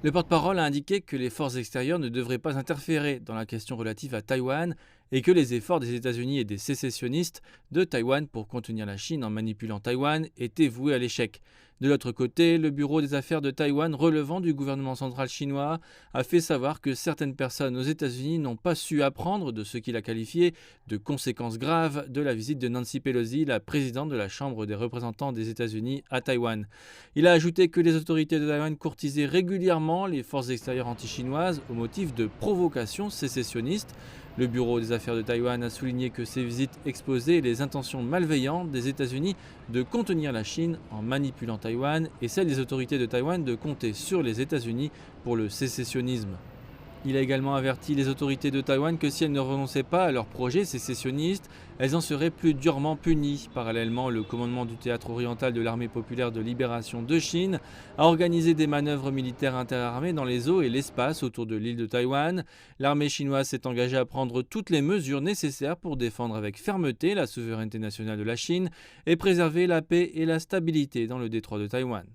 Le porte-parole a indiqué que les forces extérieures ne devraient pas interférer dans la question relative à Taïwan et que les efforts des États-Unis et des sécessionnistes de Taïwan pour contenir la Chine en manipulant Taïwan étaient voués à l'échec. De l'autre côté, le bureau des affaires de Taïwan relevant du gouvernement central chinois a fait savoir que certaines personnes aux États-Unis n'ont pas su apprendre de ce qu'il a qualifié de conséquences graves de la visite de Nancy Pelosi, la présidente de la Chambre des représentants des États-Unis à Taïwan. Il a ajouté que les autorités de Taïwan courtisaient régulièrement les forces extérieures anti-chinoises au motif de provocations sécessionnistes. Le bureau des affaires de Taïwan a souligné que ces visites exposaient les intentions malveillantes des États-Unis de contenir la Chine en manipulant Taïwan et celle des autorités de Taïwan de compter sur les États-Unis pour le sécessionnisme. Il a également averti les autorités de Taïwan que si elles ne renonçaient pas à leurs projets sécessionnistes, elles en seraient plus durement punies. Parallèlement, le commandement du théâtre oriental de l'armée populaire de libération de Chine a organisé des manœuvres militaires interarmées dans les eaux et l'espace autour de l'île de Taïwan. L'armée chinoise s'est engagée à prendre toutes les mesures nécessaires pour défendre avec fermeté la souveraineté nationale de la Chine et préserver la paix et la stabilité dans le détroit de Taïwan.